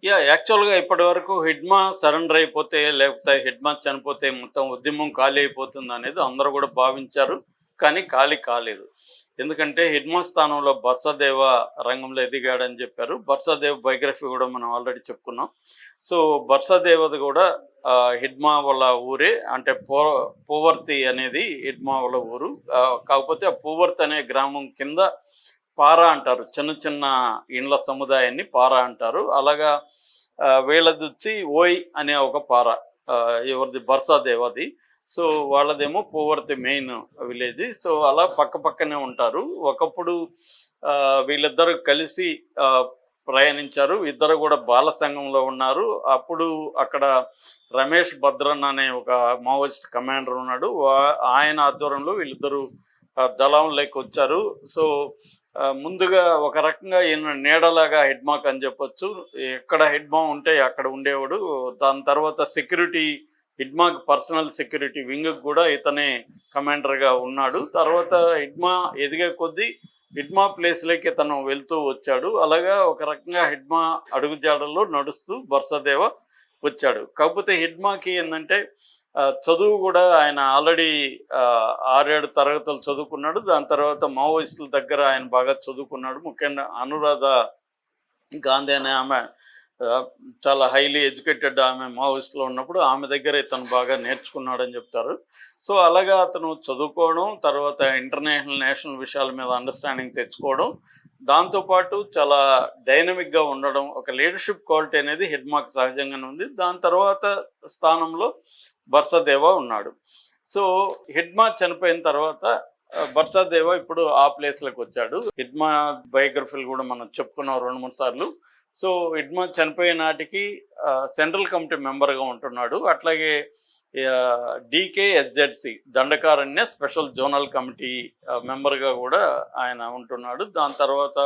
యాక్చువల్‌గా ఇప్పటివరకు హిడ్మా సరెండర్ అయిపోతే, లేకపోతే హిడ్మా చనిపోతే మొత్తం ఉద్యమం ఖాళీ అయిపోతుందనేది అందరూ గూడా భావించారు. కానీ ఖాళీ కాలేదు. ఎందుకంటే హిడ్మా స్థానంలో బర్సాదేవ రంగంలో ఎదిగాడని జెప్పారు. బర్సాదేవ్ బయోగ్రఫీ గూడా మనం ఆల్రెడీ చెప్పుకున్నాం. సో, బర్సాదేవది గూడా హిడ్మా వాళ్ళ ఊరే. అంటే పూవర్తి అనేది హిడ్మా వాళ్ళ ఊరు. కాకపోతే ఆ పూవర్తి అనే గ్రామం కింద పారా అంటారు. చిన్న చిన్న ఇండ్ల సముదాయాన్ని పారా అంటారు. అలాగా వీళ్ళదొచ్చి ఓయ్ అనే ఒక పార. ఎవరిది బర్సాదేవది. సో, వాళ్ళదేమో పూవర్తి మెయిన్ విలేజ్. సో, అలా పక్క పక్కనే ఉంటారు. ఒకప్పుడు వీళ్ళిద్దరూ కలిసి ప్రయాణించారు. ఇద్దరు గూడా బాల సంఘంలో ఉన్నారు. అప్పుడు అక్కడ రమేష్ భద్రన్ అనే ఒక మావోయిస్ట్ కమాండర్ ఉన్నాడు. ఆయన ఆధ్వర్యంలో వీళ్ళిద్దరూ దళంలోకొచ్చారు. సో, ముందుగా ఒక రకంగా ఈయన నీడలాగా హెడ్మాక్ అని చెప్పొచ్చు. ఎక్కడ హెడ్మా ఉంటే అక్కడ ఉండేవాడు. దాని తర్వాత సెక్యూరిటీ హిడ్మాక్ పర్సనల్ సెక్యూరిటీ వింగ్‌కి గూడా ఇతనే కమాండర్‌గా ఉన్నాడు. తర్వాత హిడ్మా ఎదిగే కొద్దీ హిడ్మా ప్లేస్‌లోకి ఇతను వెళ్తూ వచ్చాడు. అలాగా ఒక రకంగా హిడ్మా అడుగుజాడల్లో నడుస్తూ బర్సదేవ వచ్చాడు. కాకపోతే హిడ్మాకి ఏందంటే చదువు గూడా ఆయన ఆల్రెడీ 6, 7 తరగతులు చదువుకున్నాడు. దాని తర్వాత మావోయిస్టుల దగ్గర ఆయన బాగా చదువుకున్నాడు. ముఖ్యంగా అనురాధ గాంధీ అనే ఆమె ఆహ్, చాలా హైలీ ఎడ్యుకేటెడ్ ఆమె మావోయిస్ట్‌లో ఉన్నప్పుడు ఆమె దగ్గర ఇతను బాగా నేర్చుకున్నాడని చెప్తారు. సో, అలాగా అతను చదువుకోవడం, తర్వాత ఇంటర్నేషనల్, నేషనల్ విషయాల మీద అండర్‌స్టాండింగ్ తెచ్చుకోవడం, దాంతో పాటు చాలా డైనమిక్‌గా ఉండడం, ఒక లీడర్‌షిప్ క్వాలిటీ అనేది హిడ్మాకి సహజంగానే ఉంది. దాని తర్వాత స్థానంలో బర్సదేవ ఉన్నాడు. సో, హిడ్మా చనిపోయిన తర్వాత బర్సాదేవ ఇప్పుడు ఆ ప్లేస్‌లోకి వచ్చాడు. హిడ్మా బయోగ్రఫీలు కూడా మనం చెప్పుకున్నాం 2, 3 సార్లు. సో, హిడ్మా చనిపోయే నాటికి సెంట్రల్ కమిటీ మెంబర్‌గా ఉంటున్నాడు. అట్లాగే డీకేఎస్‌జెడ్‌సీ దండకారణ్య స్పెషల్ జోనల్ కమిటీ మెంబర్‌గా కూడా ఆయన ఉంటున్నాడు. దాని తర్వాత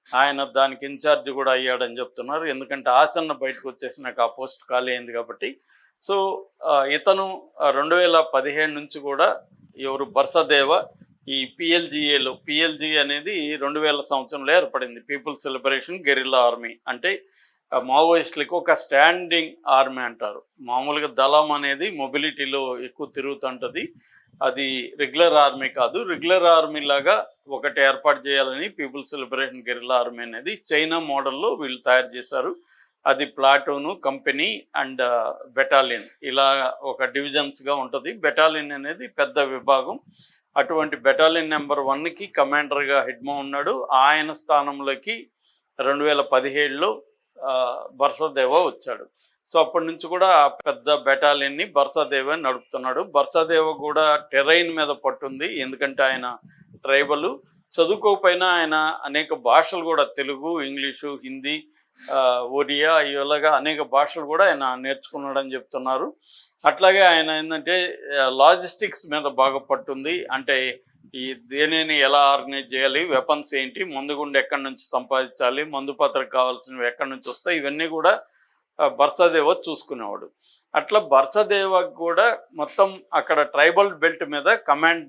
ఆయన దానికి ఇన్ఛార్జ్ కూడా అయ్యాడని చెప్తున్నారు. ఎందుకంటే ఆసన్న బయటకు వచ్చేసినాక ఆ పోస్ట్ ఖాళీ అయింది కాబట్టి. సో, ఇతను 2017 నుంచి కూడా ఎవరు బర్సదేవ ఈ పీఎల్జీ అనేది 2000 సంవత్సరంలో ఏర్పడింది. People's liberation guerrilla army. అంటే మావోయిస్టులకి ఒక స్టాండింగ్ ఆర్మీ అంటారు. మామూలుగా దళం అనేది మొబిలిటీలో ఎక్కువ తిరుగుతుంటది. అది రెగ్యులర్ ఆర్మీ కాదు. రెగ్యులర్ ఆర్మీ లాగా ఒకటి ఏర్పాటు చేయాలని పీపుల్స్ లిబరేషన్ గెరిల్లా ఆర్మీ అనేది చైనా మోడల్‌లో వీళ్ళు తయారు చేశారు. అది ప్లాటూను, కంపెనీ అండ్ బెటాలియన్ ఇలా ఒక డివిజన్స్‌గా ఉంటది. బెటాలియన్ అనేది పెద్ద విభాగం. అటువంటి బెటాలియన్ నంబర్ 1కి కమాండర్‌గా హిడ్మా ఉన్నాడు. ఆయన స్థానంలోకి 2017లో బర్సాదేవ వచ్చాడు. సో, అప్పటి నుంచి కూడా ఆ పెద్ద బెటాలియన్‌ని బర్సాదేవే నడుపుతున్నాడు. బర్సాదేవ కూడా టెరైన్ మీద పట్టుంది. ఎందుకంటే ఆయన ట్రైబలు. చదువుకోకపోయినా ఆయన అనేక భాషలు కూడా తెలుగు, ఇంగ్లీషు, హిందీ, ఒడియా ఇలాగా అనేక భాషలు కూడా ఆయన నేర్చుకున్నాడని చెప్తున్నారు. అట్లాగే ఆయన ఏందంటే లాజిస్టిక్స్ మీద బాగా పట్టుంది. అంటే ఈ దేనిని ఎలా ఆర్గనైజ్ చేయాలి, వెపన్స్ ఏంటి, మందుగుండు ఎక్కడి నుంచి సంపాదించాలి, మందు పాత్రకు కావాల్సినవి ఎక్కడి నుంచి వస్తాయి, ఇవన్నీ కూడా బర్సాదేవ చూసుకునేవాడు. అట్లా బర్సాదేవకు కూడా మొత్తం అక్కడ ట్రైబల్ బెల్ట్ మీద కమాండ్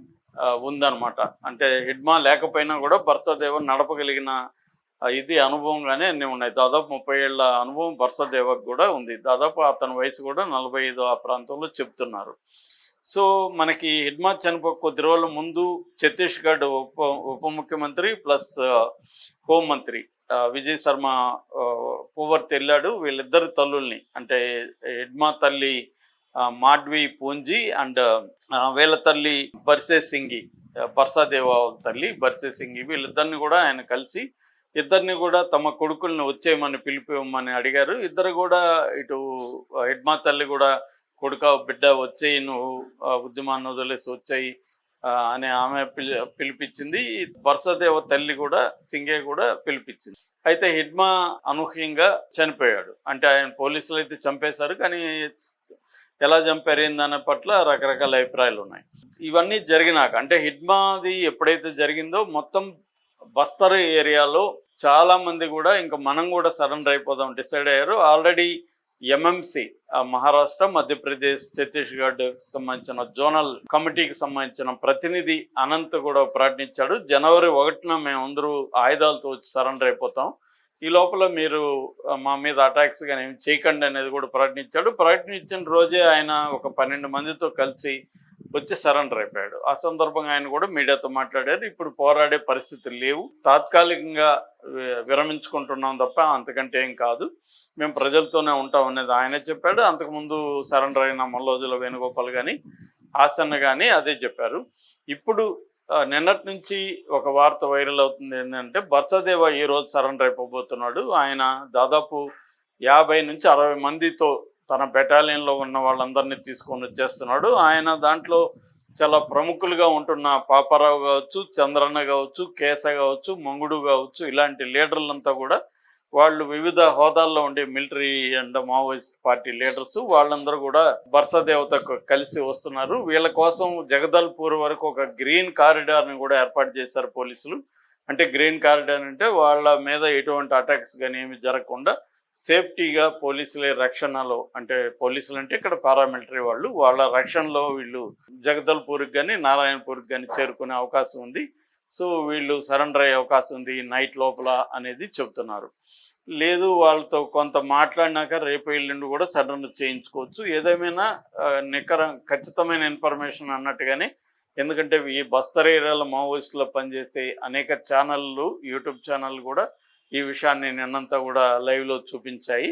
ఉందన్నమాట. అంటే హిడ్మా లేకపోయినా కూడా బర్సాదేవ నడపగలిగిన ఇది అనుభవంగానే అన్నీ ఉన్నాయి. దాదాపు 30 ఏళ్ల అనుభవం బర్సాదేవకు కూడా ఉంది. దాదాపు అతని వయసు కూడా 45 ఆ ప్రాంతంలో చెప్తున్నారు. సో, మనకి హిడ్మా చనిపోక కొద్ది రోజుల ముందు ఛత్తీస్‌గఢ్ ఉప ముఖ్యమంత్రి ప్లస్ హోంమంత్రి విజయ్ శర్మ పూవర్తి వెళ్ళాడు. వీళ్ళిద్దరు తల్లుల్ని అంటే హిడ్మా తల్లి మాడ్వి పూంజీ అండ్ వీళ్ళ తల్లి బర్సే సింగి, బర్సాదేవ తల్లి బర్సే సింగి వీళ్ళిద్దరిని కూడా ఆయన కలిసి ఇద్దరిని కూడా తమ కొడుకుల్ని వచ్చేయమని పిలిపివ్వమని అడిగారు. ఇద్దరు కూడా ఇటు హిడ్మా తల్లి కూడా కొడుకా బిడ్డ వచ్చేయి, నువ్వు ఉద్యమాన్ని వదిలేసి వచ్చేయి అని ఆమె పిలిపించింది. బర్సదేవ తల్లి కూడా సింగే కూడా పిలిపించింది. అయితే హిడ్మా అనూహ్యంగా చనిపోయాడు. అంటే ఆయన పోలీసులు అయితే చంపేశారు. కానీ ఎలా చంపారు ఏందనే పట్ల రకరకాల అభిప్రాయాలు ఉన్నాయి. ఇవన్నీ జరిగినాక అంటే హిడ్మాది ఎప్పుడైతే జరిగిందో మొత్తం బస్తర్ ఏరియాలో చాలా మంది కూడా ఇంకా మనం కూడా సరెండర్ అయిపోదాం డిసైడ్ అయ్యారు. ఆల్రెడీ ఎంఎంసి మహారాష్ట్ర, మధ్యప్రదేశ్, ఛత్తీస్గఢ్ సంబంధించిన జోనల్ కమిటీకి సంబంధించిన ప్రతినిధి అనంత్ కూడా ప్రకటించాడు. జనవరి 1న మేమందరూ ఆయుధాలతో వచ్చి సరెండర్ అయిపోతాం. ఈ లోపల మీరు మా మీద అటాక్స్ కానీ ఏమి చేయకండి అనేది కూడా ప్రకటించాడు. ప్రకటించిన రోజే ఆయన ఒక 12 మందితో కలిసి వచ్చి సరెండర్ అయిపోయాడు. ఆ సందర్భంగా ఆయన కూడా మీడియాతో మాట్లాడారు. ఇప్పుడు పోరాడే పరిస్థితులు లేవు, తాత్కాలికంగా విరమించుకుంటున్నాం తప్ప అంతకంటే ఏం కాదు, మేము ప్రజలతోనే ఉంటాం అనేది ఆయనే చెప్పాడు. అంతకుముందు సరెండర్ అయిన మల్లోజుల వేణుగోపాల్ కానీ ఆసన్న కానీ అదే చెప్పారు. ఇప్పుడు నిన్నటి నుంచి ఒక వార్త వైరల్ అవుతుంది ఏంటంటే బర్సదేవ ఈ రోజు సరెండర్ అయిపోబోతున్నాడు. ఆయన దాదాపు 50 నుంచి 60 మందితో తన బెటాలియన్లో ఉన్న వాళ్ళందరినీ తీసుకొని వచ్చేస్తున్నాడు. ఆయన దాంట్లో చాలా ప్రముఖులుగా ఉంటున్న పాపారావు కావచ్చు, చంద్రన్న కావచ్చు, కేశ కావచ్చు, మంగుడు కావచ్చు, ఇలాంటి లీడర్లంతా కూడా వాళ్ళు వివిధ హోదాల్లో ఉండే military and Maoist party leaders వాళ్ళందరూ కూడా బర్సదేవతకు కలిసి వస్తున్నారు. వీళ్ళ కోసం జగదల్పూర్ వరకు ఒక గ్రీన్ కారిడార్ని కూడా ఏర్పాటు చేశారు పోలీసులు. అంటే గ్రీన్ కారిడార్ అంటే వాళ్ళ మీద ఎటువంటి అటాక్స్ కానీ ఏమి జరగకుండా సేఫ్టీగా పోలీసులే రక్షణలో, అంటే పోలీసులు అంటే ఇక్కడ పారామిలిటరీ వాళ్ళు, వాళ్ళ రక్షణలో వీళ్ళు జగదల్పూర్కి కానీ నారాయణపూర్కి కానీ చేరుకునే అవకాశం ఉంది. సో వీళ్ళు సరెండర్ అయ్యే అవకాశం ఉంది నైట్ లోపల అనేది చెబుతున్నారు. లేదు వాళ్ళతో కొంత మాట్లాడినాక రేపు ఎల్లుండి కూడా సరెండర్ చేయించుకోవచ్చు. ఏదేమైనా ఖచ్చితమైన ఇన్ఫర్మేషన్ అన్నట్టుగానే, ఎందుకంటే ఈ బస్తర్ ఏరియాలో మావోయిస్టులో పనిచేసే అనేక ఛానళ్ళు, యూట్యూబ్ ఛానళ్ళు కూడా ఈ విషయాన్ని నిన్నంతా కూడా లైవ్లో చూపించాయి.